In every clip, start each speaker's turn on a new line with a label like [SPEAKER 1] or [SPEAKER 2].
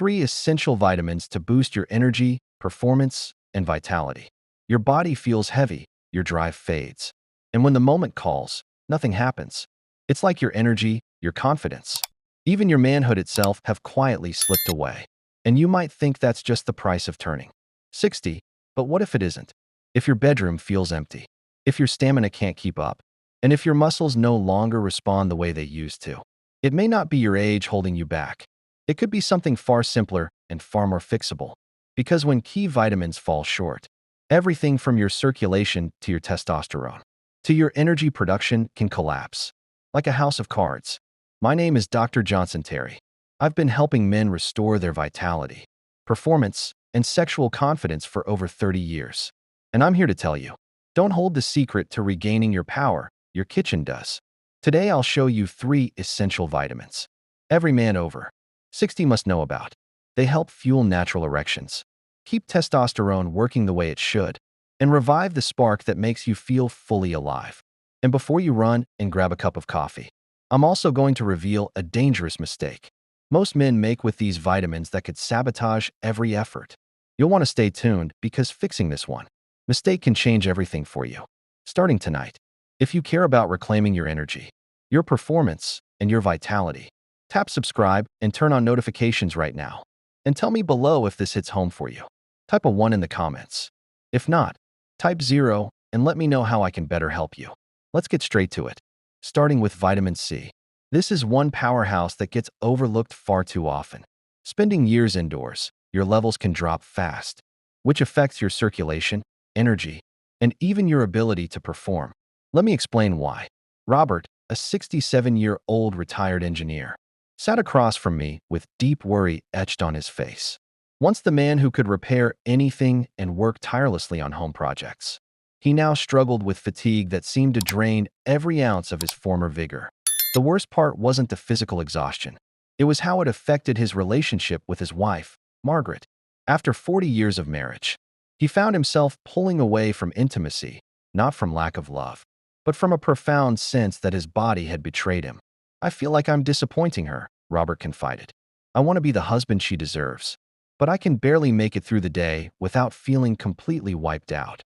[SPEAKER 1] 3 essential vitamins to boost your energy, performance, and vitality. Your body feels heavy, your drive fades. And when the moment calls, nothing happens. It's like your energy, your confidence, even your manhood itself have quietly slipped away. And you might think that's just the price of turning 60, but what if it isn't? If your bedroom feels empty, if your stamina can't keep up, and if your muscles no longer respond the way they used to, it may not be your age holding you back. It could be something far simpler and far more fixable. Because when key vitamins fall short, everything from your circulation to your testosterone to your energy production can collapse. Like a house of cards. My name is Dr. Jonson Tery. I've been helping men restore their vitality, performance, and sexual confidence for over 30 years. And I'm here to tell you, don't hold the secret to regaining your power, your kitchen does. Today I'll show you 3 essential vitamins every man over 60 must know about. They help fuel natural erections, keep testosterone working the way it should, and revive the spark that makes you feel fully alive. And before you run and grab a cup of coffee, I'm also going to reveal a dangerous mistake most men make with these vitamins that could sabotage every effort. You'll want to stay tuned because fixing this one mistake can change everything for you. Starting tonight, if you care about reclaiming your energy, your performance, and your vitality, tap subscribe and turn on notifications right now. And tell me below if this hits home for you. Type a 1 in the comments. If not, type 0 and let me know how I can better help you. Let's get straight to it. Starting with vitamin C. This is one powerhouse that gets overlooked far too often. Spending years indoors, your levels can drop fast, which affects your circulation, energy, and even your ability to perform. Let me explain why. Robert, a 67-year-old retired engineer, sat across from me with deep worry etched on his face. Once the man who could repair anything and work tirelessly on home projects, he now struggled with fatigue that seemed to drain every ounce of his former vigor. The worst part wasn't the physical exhaustion. It was how it affected his relationship with his wife, Margaret. After 40 years of marriage, he found himself pulling away from intimacy, not from lack of love, but from a profound sense that his body had betrayed him. I feel like I'm disappointing her, Robert confided. I want to be the husband she deserves, but I can barely make it through the day without feeling completely wiped out.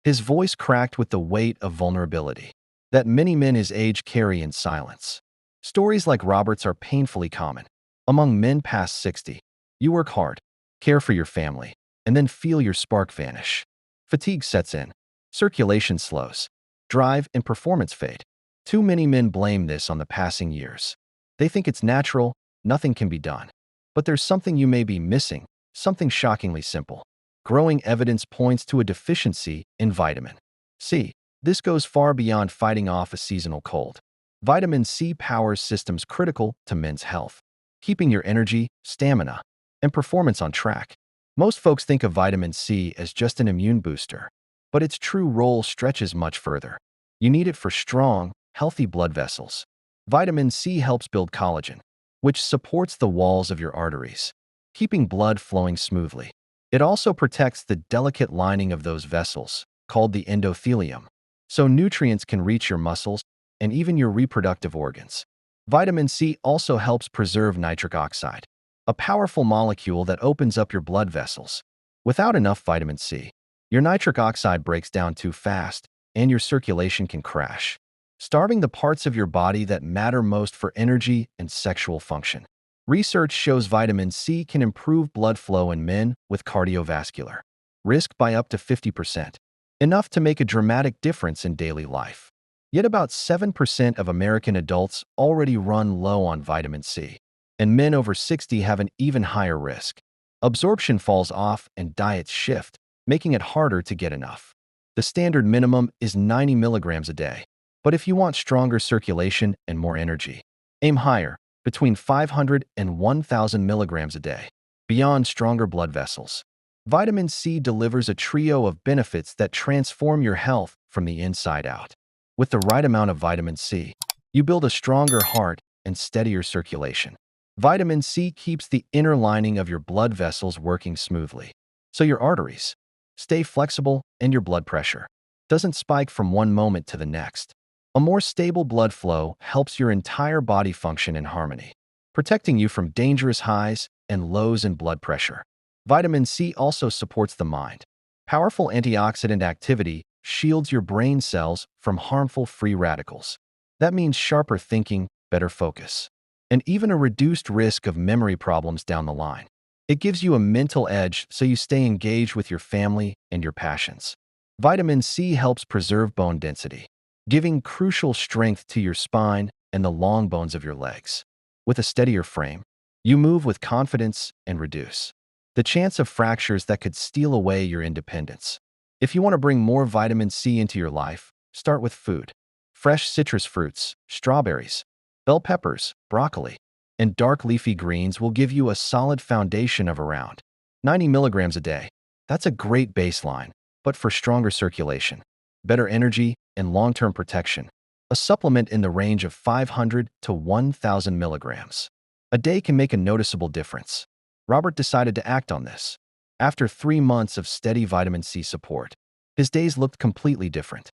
[SPEAKER 1] His voice cracked with the weight of vulnerability that many men his age carry in silence. Stories like Robert's are painfully common. Among men past 60, you work hard, care for your family, and then feel your spark vanish. Fatigue sets in, circulation slows, drive and performance fade. Too many men blame this on the passing years. They think it's natural, nothing can be done. But there's something you may be missing, something shockingly simple. Growing evidence points to a deficiency in vitamin C. This goes far beyond fighting off a seasonal cold. Vitamin C powers systems critical to men's health, keeping your energy, stamina, and performance on track. Most folks think of vitamin C as just an immune booster, but its true role stretches much further. You need it for strong, healthy blood vessels. Vitamin C helps build collagen, which supports the walls of your arteries, keeping blood flowing smoothly. It also protects the delicate lining of those vessels, called the endothelium, so nutrients can reach your muscles and even your reproductive organs. Vitamin C also helps preserve nitric oxide, a powerful molecule that opens up your blood vessels. Without enough vitamin C, your nitric oxide breaks down too fast and your circulation can crash, starving the parts of your body that matter most for energy and sexual function. Research shows vitamin C can improve blood flow in men with cardiovascular risk by up to 50%, enough to make a dramatic difference in daily life. Yet about 7% of American adults already run low on vitamin C, and men over 60 have an even higher risk. Absorption falls off and diets shift, making it harder to get enough. The standard minimum is 90 milligrams a day, but if you want stronger circulation and more energy, aim higher, between 500 and 1,000 milligrams a day. Beyond stronger blood vessels, vitamin C delivers a trio of benefits that transform your health from the inside out. With the right amount of vitamin C, you build a stronger heart and steadier circulation. Vitamin C keeps the inner lining of your blood vessels working smoothly, so your arteries stay flexible and your blood pressure doesn't spike from one moment to the next. A more stable blood flow helps your entire body function in harmony, protecting you from dangerous highs and lows in blood pressure. Vitamin C also supports the mind. Powerful antioxidant activity shields your brain cells from harmful free radicals. That means sharper thinking, better focus, and even a reduced risk of memory problems down the line. It gives you a mental edge so you stay engaged with your family and your passions. Vitamin C helps preserve bone density, giving crucial strength to your spine and the long bones of your legs. With a steadier frame, you move with confidence and reduce the chance of fractures that could steal away your independence. If you want to bring more vitamin C into your life, start with food. Fresh citrus fruits, strawberries, bell peppers, broccoli, and dark leafy greens will give you a solid foundation of around 90 milligrams a day. That's a great baseline, but for stronger circulation, better energy, and long-term protection, a supplement in the range of 500 to 1,000 milligrams a day can make a noticeable difference. Robert decided to act on this. After 3 months of steady vitamin C support, his days looked completely different.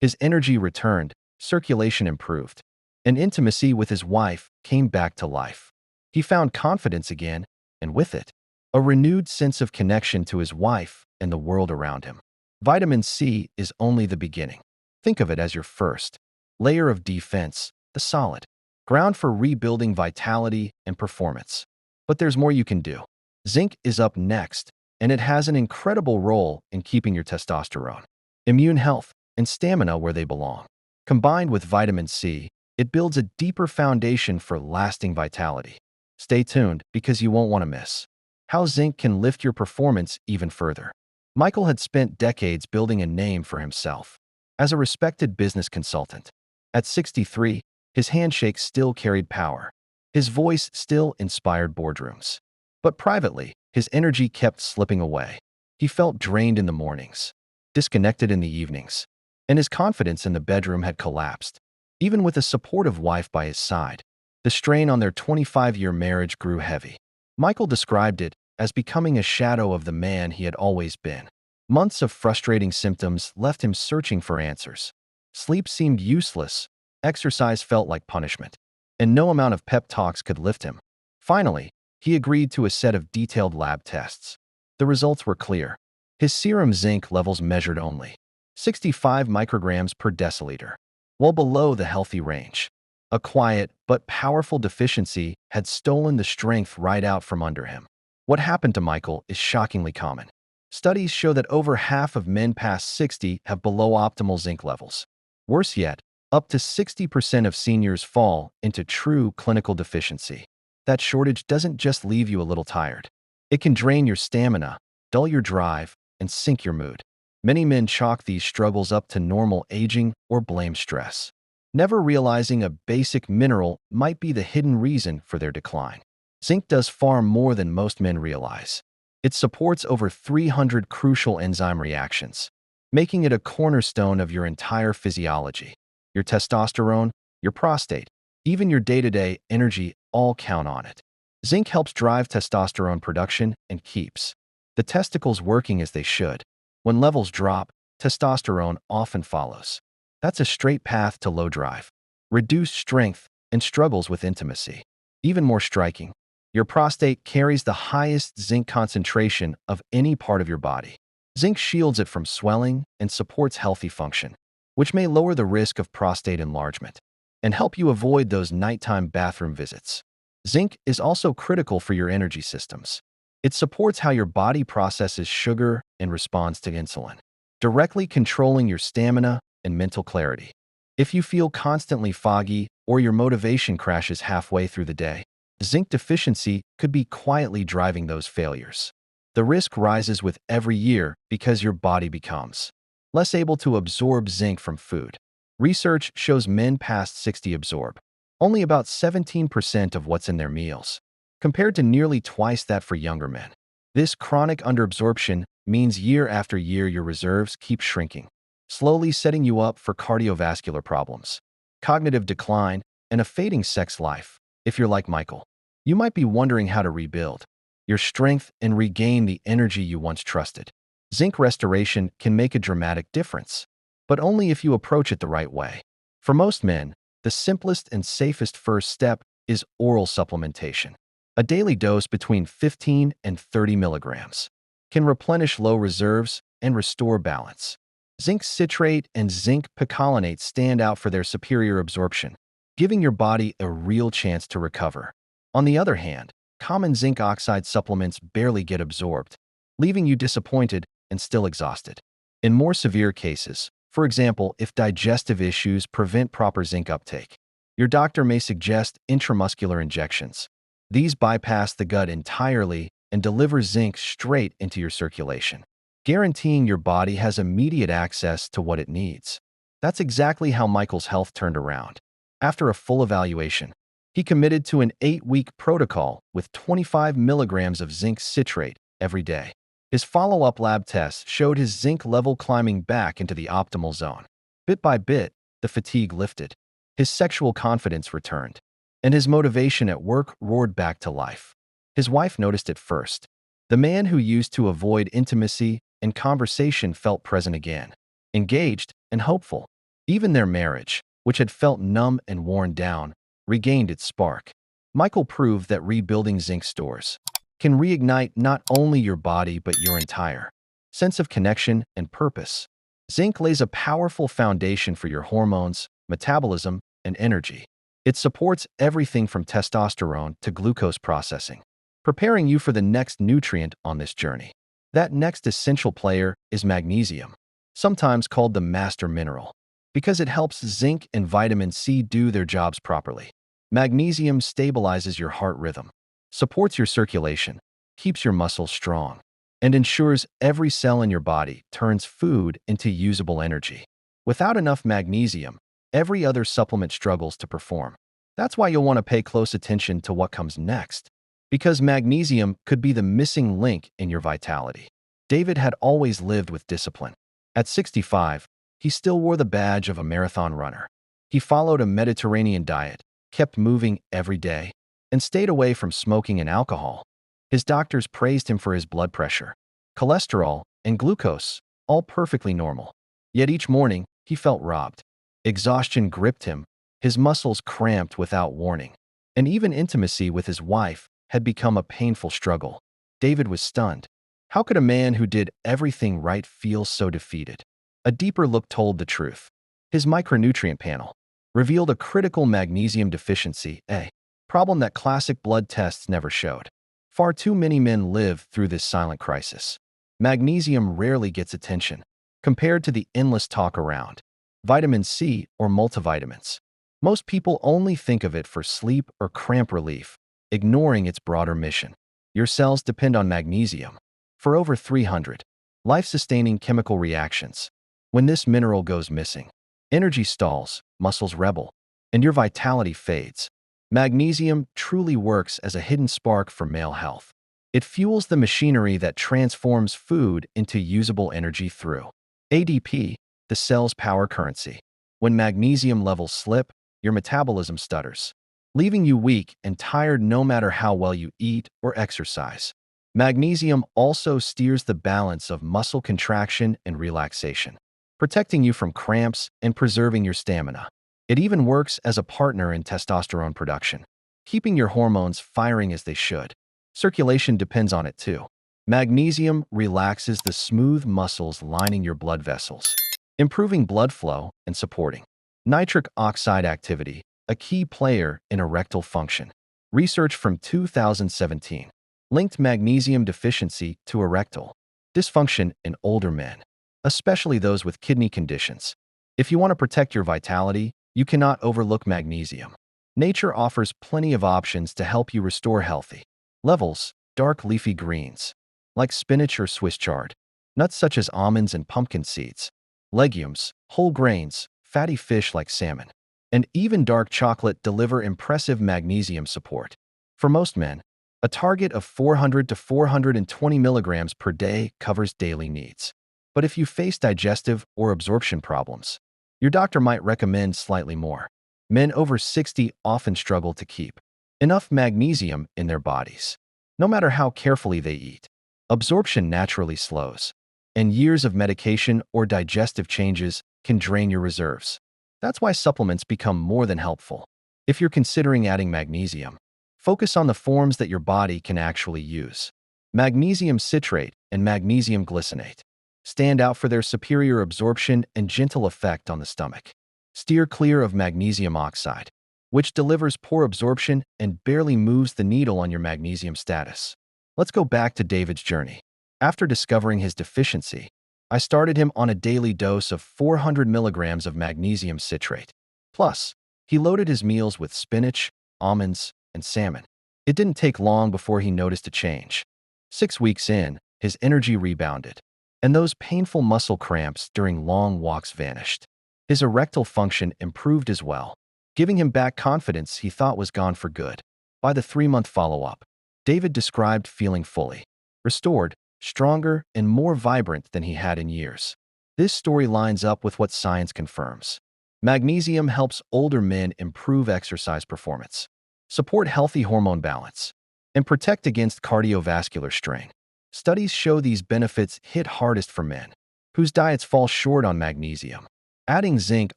[SPEAKER 1] His energy returned, circulation improved, and intimacy with his wife came back to life. He found confidence again, and with it, a renewed sense of connection to his wife and the world around him. Vitamin C is only the beginning. Think of it as your first layer of defense, the solid ground for rebuilding vitality and performance. But there's more you can do. Zinc is up next, and it has an incredible role in keeping your testosterone, immune health, and stamina where they belong. Combined with vitamin C, it builds a deeper foundation for lasting vitality. Stay tuned because you won't want to miss how zinc can lift your performance even further. Michael had spent decades building a name for himself as a respected business consultant. At 63, his handshake still carried power. His voice still inspired boardrooms. But privately, his energy kept slipping away. He felt drained in the mornings, disconnected in the evenings, and his confidence in the bedroom had collapsed. Even with a supportive wife by his side, the strain on their 25-year marriage grew heavy. Michael described it as becoming a shadow of the man he had always been. Months of frustrating symptoms left him searching for answers. Sleep seemed useless, exercise felt like punishment, and no amount of pep talks could lift him. Finally, he agreed to a set of detailed lab tests. The results were clear. His serum zinc levels measured only 65 micrograms per deciliter, well below the healthy range. A quiet but powerful deficiency had stolen the strength right out from under him. What happened to Michael is shockingly common. Studies show that over half of men past 60 have below optimal zinc levels. Worse yet, up to 60% of seniors fall into true clinical deficiency. That shortage doesn't just leave you a little tired. It can drain your stamina, dull your drive, and sink your mood. Many men chalk these struggles up to normal aging or blame stress, never realizing a basic mineral might be the hidden reason for their decline. Zinc does far more than most men realize. It supports over 300 crucial enzyme reactions, making it a cornerstone of your entire physiology. Your testosterone, your prostate, even your day-to-day energy all count on it. Zinc helps drive testosterone production and keeps the testicles working as they should. When levels drop, testosterone often follows. That's a straight path to low drive, reduced strength, and struggles with intimacy. Even more striking, your prostate carries the highest zinc concentration of any part of your body. Zinc shields it from swelling and supports healthy function, which may lower the risk of prostate enlargement and help you avoid those nighttime bathroom visits. Zinc is also critical for your energy systems. It supports how your body processes sugar and responds to insulin, directly controlling your stamina and mental clarity. If you feel constantly foggy or your motivation crashes halfway through the day, zinc deficiency could be quietly driving those failures. The risk rises with every year because your body becomes less able to absorb zinc from food. Research shows men past 60 absorb only about 17% of what's in their meals, compared to nearly twice that for younger men. This chronic underabsorption means year after year your reserves keep shrinking, slowly setting you up for cardiovascular problems, cognitive decline, and a fading sex life. If you're like Michael, you might be wondering how to rebuild your strength and regain the energy you once trusted. Zinc restoration can make a dramatic difference, but only if you approach it the right way. For most men, the simplest and safest first step is oral supplementation. A daily dose between 15 and 30 milligrams can replenish low reserves and restore balance. Zinc citrate and zinc picolinate stand out for their superior absorption, giving your body a real chance to recover. On the other hand, common zinc oxide supplements barely get absorbed, leaving you disappointed and still exhausted. In more severe cases, for example, if digestive issues prevent proper zinc uptake, your doctor may suggest intramuscular injections. These bypass the gut entirely and deliver zinc straight into your circulation, guaranteeing your body has immediate access to what it needs. That's exactly how Michael's health turned around. After a full evaluation, he committed to an 8-week protocol with 25 milligrams of zinc citrate every day. His follow-up lab tests showed his zinc level climbing back into the optimal zone. Bit by bit, the fatigue lifted, his sexual confidence returned, and his motivation at work roared back to life. His wife noticed it first. The man who used to avoid intimacy and conversation felt present again, engaged and hopeful. Even their marriage, which had felt numb and worn down, regained its spark. Michael proved that rebuilding zinc stores can reignite not only your body but your entire sense of connection and purpose. Zinc lays a powerful foundation for your hormones, metabolism, and energy. It supports everything from testosterone to glucose processing, preparing you for the next nutrient on this journey. That next essential player is magnesium, sometimes called the master mineral, because it helps zinc and vitamin C do their jobs properly. Magnesium stabilizes your heart rhythm, supports your circulation, keeps your muscles strong, and ensures every cell in your body turns food into usable energy. Without enough magnesium, every other supplement struggles to perform. That's why you'll want to pay close attention to what comes next, because magnesium could be the missing link in your vitality. David had always lived with discipline. At 65, he still wore the badge of a marathon runner. He followed a Mediterranean diet, kept moving every day, and stayed away from smoking and alcohol. His doctors praised him for his blood pressure, cholesterol, and glucose, all perfectly normal. Yet each morning, he felt robbed. Exhaustion gripped him, his muscles cramped without warning, and even intimacy with his wife had become a painful struggle. David was stunned. How could a man who did everything right feel so defeated? A deeper look told the truth. His micronutrient panel revealed a critical magnesium deficiency, a problem that classic blood tests never showed. Far too many men live through this silent crisis. Magnesium rarely gets attention, compared to the endless talk around vitamin C or multivitamins. Most people only think of it for sleep or cramp relief, ignoring its broader mission. Your cells depend on magnesium for over 300 life-sustaining chemical reactions. When this mineral goes missing, energy stalls, muscles rebel, and your vitality fades. Magnesium truly works as a hidden spark for male health. It fuels the machinery that transforms food into usable energy through ADP, the cell's power currency. When magnesium levels slip, your metabolism stutters, leaving you weak and tired no matter how well you eat or exercise. Magnesium also steers the balance of muscle contraction and relaxation, protecting you from cramps and preserving your stamina. It even works as a partner in testosterone production, keeping your hormones firing as they should. Circulation depends on it too. Magnesium relaxes the smooth muscles lining your blood vessels, improving blood flow and supporting nitric oxide activity, a key player in erectile function. Research from 2017 linked magnesium deficiency to erectile dysfunction in older men, especially those with kidney conditions. If you want to protect your vitality, you cannot overlook magnesium. Nature offers plenty of options to help you restore healthy levels. Dark leafy greens, like spinach or Swiss chard, nuts such as almonds and pumpkin seeds, legumes, whole grains, fatty fish like salmon, and even dark chocolate deliver impressive magnesium support. For most men, a target of 400 to 420 milligrams per day covers daily needs. But if you face digestive or absorption problems, your doctor might recommend slightly more. Men over 60 often struggle to keep enough magnesium in their bodies. No matter how carefully they eat, absorption naturally slows, and years of medication or digestive changes can drain your reserves. That's why supplements become more than helpful. If you're considering adding magnesium, Focus on the forms that your body can actually use. Magnesium citrate and magnesium glycinate stand out for their superior absorption and gentle effect on the stomach. Steer clear of magnesium oxide, which delivers poor absorption and barely moves the needle on your magnesium status. Let's go back to David's journey. After discovering his deficiency, I started him on a daily dose of 400 milligrams of magnesium citrate. Plus, he loaded his meals with spinach, almonds, and salmon. It didn't take long before he noticed a change. 6 weeks in, his energy rebounded, and those painful muscle cramps during long walks vanished. His erectile function improved as well, giving him back confidence he thought was gone for good. By the 3-month follow-up, David described feeling fully restored, stronger, and more vibrant than he had in years. This story lines up with what science confirms. Magnesium helps older men improve exercise performance, support healthy hormone balance, and protect against cardiovascular strain. Studies show these benefits hit hardest for men, whose diets fall short on magnesium. Adding zinc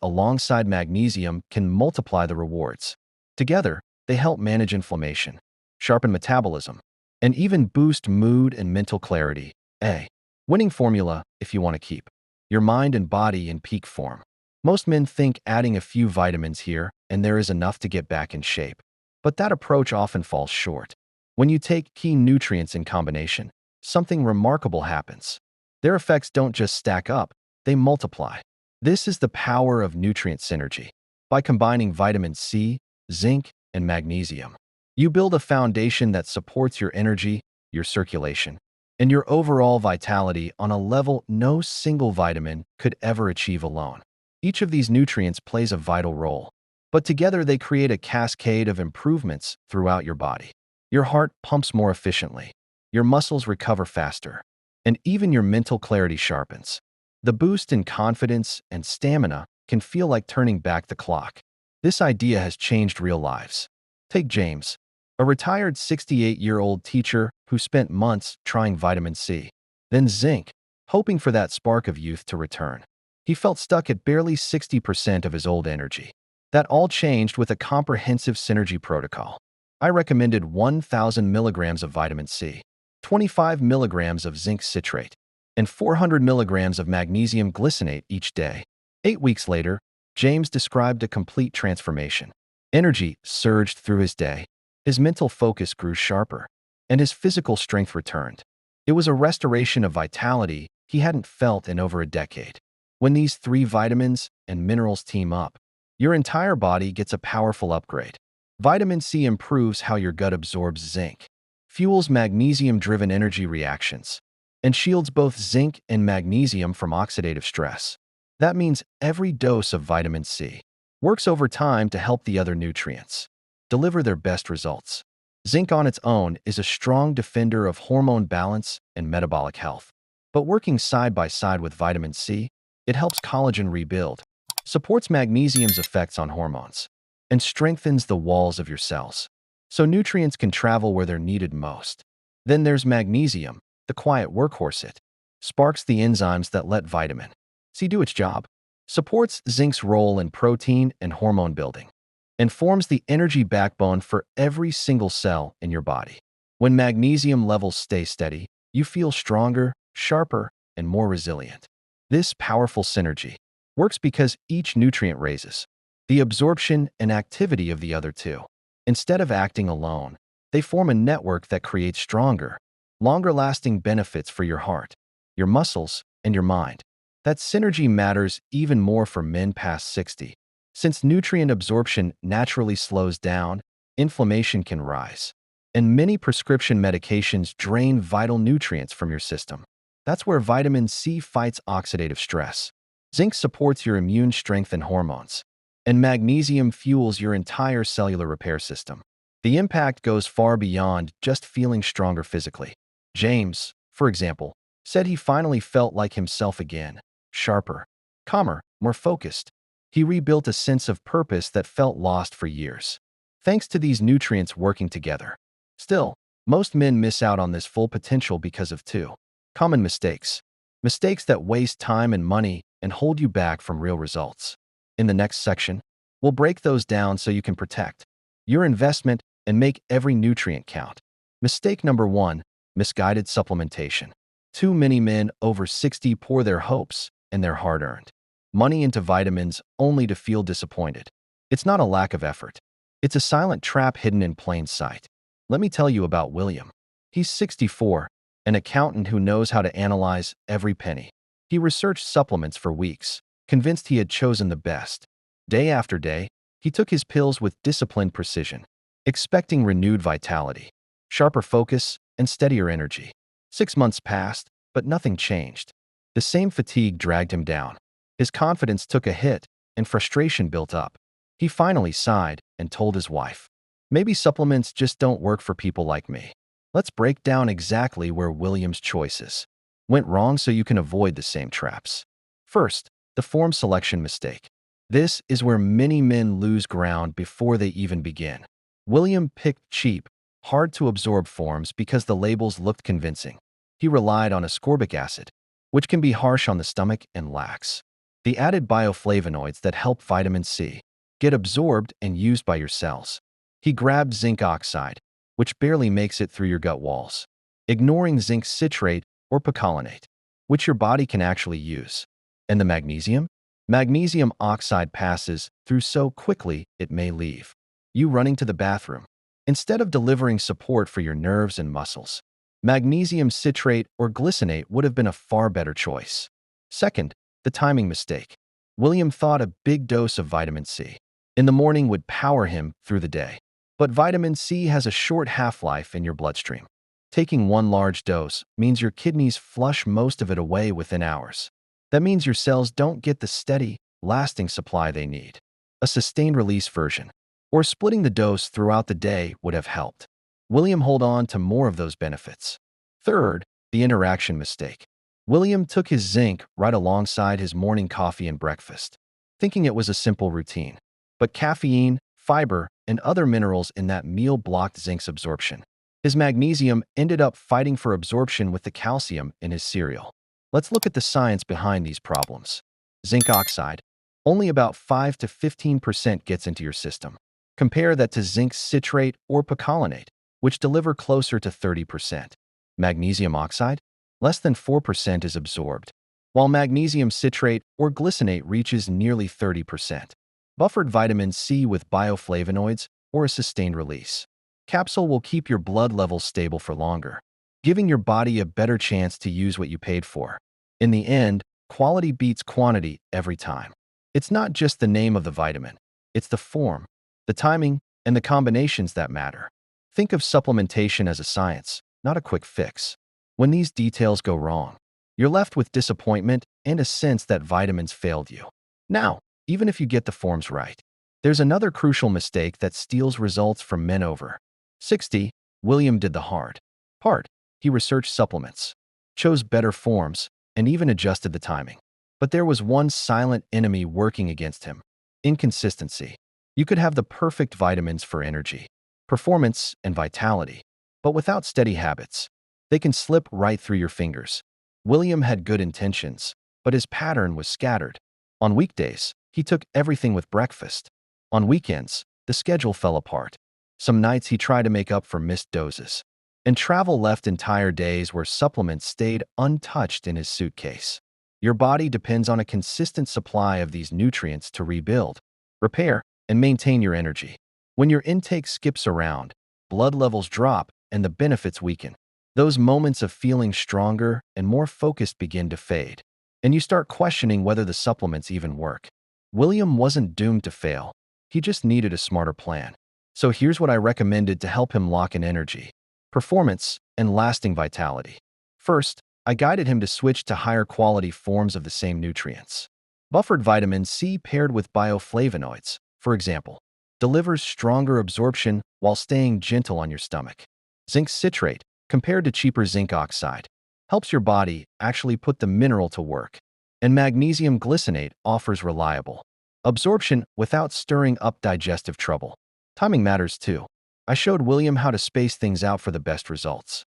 [SPEAKER 1] alongside magnesium can multiply the rewards. Together, they help manage inflammation, sharpen metabolism, and even boost mood and mental clarity. A winning formula if you want to keep your mind and body in peak form. Most men think adding a few vitamins here and there is enough to get back in shape. But that approach often falls short. When you take key nutrients in combination, something remarkable happens. Their effects don't just stack up, they multiply. This is the power of nutrient synergy. By combining vitamin C, zinc, and magnesium, you build a foundation that supports your energy, your circulation, and your overall vitality on a level no single vitamin could ever achieve alone. Each of these nutrients plays a vital role, but together they create a cascade of improvements throughout your body. Your heart pumps more efficiently, your muscles recover faster, and even your mental clarity sharpens. The boost in confidence and stamina can feel like turning back the clock. This idea has changed real lives. Take James, a retired 68-year-old teacher who spent months trying vitamin C, then zinc, hoping for that spark of youth to return. He felt stuck at barely 60% of his old energy. That all changed with a comprehensive synergy protocol. I recommended 1,000 milligrams of vitamin C, 25 milligrams of zinc citrate, and 400 milligrams of magnesium glycinate each day. 8 weeks later, James described a complete transformation. Energy surged through his day, his mental focus grew sharper, and his physical strength returned. It was a restoration of vitality he hadn't felt in over a decade. When these 3 vitamins and minerals team up, your entire body gets a powerful upgrade. Vitamin C improves how your gut absorbs zinc, fuels magnesium-driven energy reactions, and shields both zinc and magnesium from oxidative stress. That means every dose of vitamin C works over time to help the other nutrients deliver their best results. Zinc on its own is a strong defender of hormone balance and metabolic health. But working side by side with vitamin C, it helps collagen rebuild, supports magnesium's effects on hormones, and strengthens the walls of your cells, so nutrients can travel where they're needed most. Then there's magnesium, the quiet workhorse. It sparks the enzymes that let vitamin C do its job, supports zinc's role in protein and hormone building, and forms the energy backbone for every single cell in your body. When magnesium levels stay steady, you feel stronger, sharper, and more resilient. This powerful synergy works because each nutrient raises the absorption and activity of the other two. Instead of acting alone, they form a network that creates stronger, longer-lasting benefits for your heart, your muscles, and your mind. That synergy matters even more for men past 60. Since nutrient absorption naturally slows down, inflammation can rise, and many prescription medications drain vital nutrients from your system. That's where vitamin C fights oxidative stress. Zinc supports your immune strength and hormones, and magnesium fuels your entire cellular repair system. The impact goes far beyond just feeling stronger physically. James, for example, said he finally felt like himself again, sharper, calmer, more focused. He rebuilt a sense of purpose that felt lost for years, thanks to these nutrients working together. Still, most men miss out on this full potential because of 2 common mistakes. Mistakes that waste time and money and hold you back from real results. In the next section, we'll break those down so you can protect your investment and make every nutrient count. Mistake number 1, misguided supplementation. Too many men over 60 pour their hopes and their hard-earned money into vitamins only to feel disappointed. It's not a lack of effort. It's a silent trap hidden in plain sight. Let me tell you about William. He's 64, an accountant who knows how to analyze every penny. He researched supplements for weeks, convinced he had chosen the best. Day after day, he took his pills with disciplined precision, expecting renewed vitality, sharper focus, and steadier energy. 6 months passed, but nothing changed. The same fatigue dragged him down. His confidence took a hit, and frustration built up. He finally sighed and told his wife, "Maybe supplements just don't work for people like me." Let's break down exactly where William's choices went wrong so you can avoid the same traps. First, the form selection mistake. This is where many men lose ground before they even begin. William picked cheap, hard-to-absorb forms because the labels looked convincing. He relied on ascorbic acid, which can be harsh on the stomach and lax. The added bioflavonoids that help vitamin C get absorbed and used by your cells. He grabbed zinc oxide, which barely makes it through your gut walls, ignoring zinc citrate or picolinate, which your body can actually use. And the magnesium? Magnesium oxide passes through so quickly it may leave you running to the bathroom. Instead of delivering support for your nerves and muscles, magnesium citrate or glycinate would have been a far better choice. Second, the timing mistake. William thought a big dose of vitamin C in the morning would power him through the day. But vitamin C has a short half-life in your bloodstream. Taking one large dose means your kidneys flush most of it away within hours. That means your cells don't get the steady, lasting supply they need. A sustained-release version, or splitting the dose throughout the day, would have helped William hold on to more of those benefits. Third, the interaction mistake. William took his zinc right alongside his morning coffee and breakfast, thinking it was a simple routine. But caffeine, fiber, and other minerals in that meal blocked zinc's absorption. His magnesium ended up fighting for absorption with the calcium in his cereal. Let's look at the science behind these problems. Zinc oxide. Only about 5 to 15% gets into your system. Compare that to zinc citrate or picolinate, which deliver closer to 30%. Magnesium oxide? Less than 4% is absorbed, while magnesium citrate or glycinate reaches nearly 30%. Buffered vitamin C with bioflavonoids or a sustained release capsule will keep your blood levels stable for longer, giving your body a better chance to use what you paid for. In the end, quality beats quantity every time. It's not just the name of the vitamin, it's the form, the timing, and the combinations that matter. Think of supplementation as a science, not a quick fix. When these details go wrong, you're left with disappointment and a sense that vitamins failed you. Now, even if you get the forms right, there's another crucial mistake that steals results from men over 60. William did the hard part. He researched supplements, chose better forms, and even adjusted the timing. But there was one silent enemy working against him: inconsistency. You could have the perfect vitamins for energy, performance, and vitality, but without steady habits, they can slip right through your fingers. William had good intentions, but his pattern was scattered. On weekdays, he took everything with breakfast. On weekends, the schedule fell apart. Some nights he tried to make up for missed doses. And travel left entire days where supplements stayed untouched in his suitcase. Your body depends on a consistent supply of these nutrients to rebuild, repair, and maintain your energy. When your intake skips around, blood levels drop and the benefits weaken. Those moments of feeling stronger and more focused begin to fade, and you start questioning whether the supplements even work. William wasn't doomed to fail. He just needed a smarter plan. So here's what I recommended to help him lock in energy, performance, and lasting vitality. First, I guided him to switch to higher quality forms of the same nutrients. Buffered vitamin C paired with bioflavonoids, for example, delivers stronger absorption while staying gentle on your stomach. Zinc citrate, compared to cheaper zinc oxide, helps your body actually put the mineral to work. And magnesium glycinate offers reliable absorption without stirring up digestive trouble. Timing matters too. I showed William how to space things out for the best results.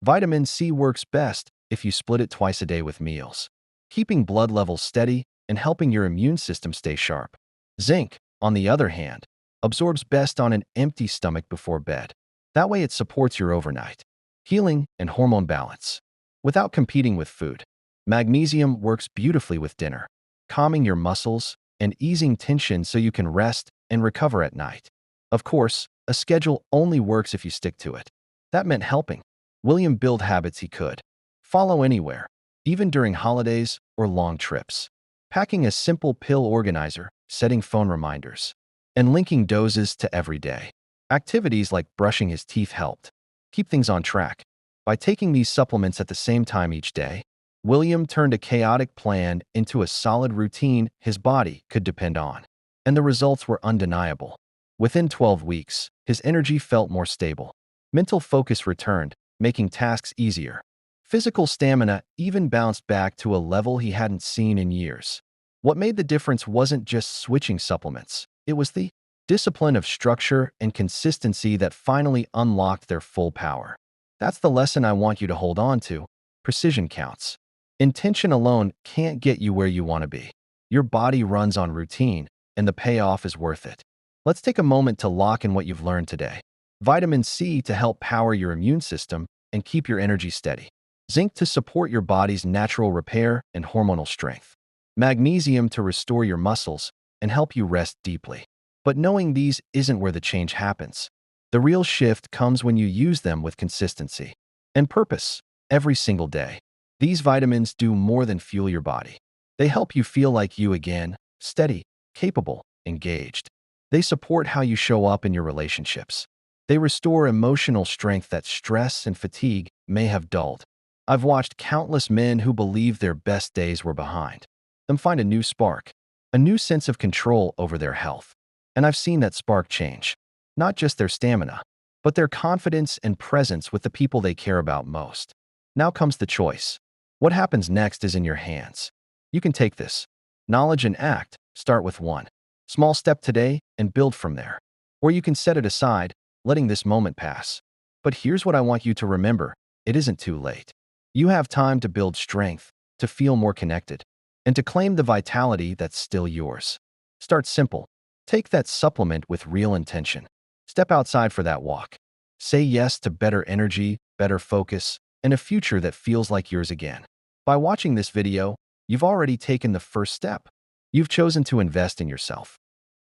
[SPEAKER 1] Vitamin C works best if you split it twice a day with meals, keeping blood levels steady and helping your immune system stay sharp. Zinc, on the other hand, absorbs best on an empty stomach before bed. That way it supports your overnight healing and hormone balance without competing with food. Magnesium works beautifully with dinner, calming your muscles and easing tension so you can rest and recover at night. Of course, a schedule only works if you stick to it. That meant helping William build habits he could follow anywhere, even during holidays or long trips. Packing a simple pill organizer, setting phone reminders, and linking doses to every day. Activities like brushing his teeth helped keep things on track. By taking these supplements at the same time each day, William turned a chaotic plan into a solid routine his body could depend on. And the results were undeniable. Within 12 weeks, his energy felt more stable. Mental focus returned, making tasks easier. Physical stamina even bounced back to a level he hadn't seen in years. What made the difference wasn't just switching supplements. It was the discipline of structure and consistency that finally unlocked their full power. That's the lesson I want you to hold on to. Precision counts. Intention alone can't get you where you want to be. Your body runs on routine, and the payoff is worth it. Let's take a moment to lock in what you've learned today. Vitamin C to help power your immune system and keep your energy steady. Zinc to support your body's natural repair and hormonal strength. Magnesium to restore your muscles and help you rest deeply. But knowing these isn't where the change happens. The real shift comes when you use them with consistency and purpose every single day. These vitamins do more than fuel your body. They help you feel like you again, steady, capable, engaged. They support how you show up in your relationships. They restore emotional strength that stress and fatigue may have dulled. I've watched countless men who believed their best days were behind them find a new spark, a new sense of control over their health. And I've seen that spark change, not just their stamina, but their confidence and presence with the people they care about most. Now comes the choice. What happens next is in your hands. You can take this knowledge and act, start with one small step today and build from there. Or you can set it aside, letting this moment pass. But here's what I want you to remember. It isn't too late. You have time to build strength, to feel more connected, and to claim the vitality that's still yours. Start simple. Take that supplement with real intention. Step outside for that walk. Say yes to better energy, better focus, and a future that feels like yours again. By watching this video, you've already taken the first step. You've chosen to invest in yourself.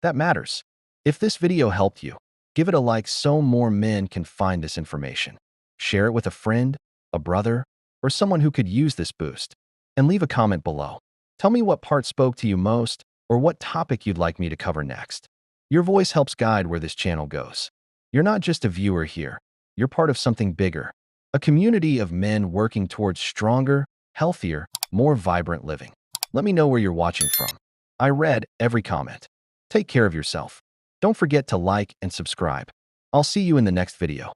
[SPEAKER 1] That matters. If this video helped you, give it a like so more men can find this information. Share it with a friend, a brother, or someone who could use this boost. And leave a comment below. Tell me what part spoke to you most or what topic you'd like me to cover next. Your voice helps guide where this channel goes. You're not just a viewer here. You're part of something bigger. A community of men working towards stronger, healthier, more vibrant living. Let me know where you're watching from. I read every comment. Take care of yourself. Don't forget to like and subscribe. I'll see you in the next video.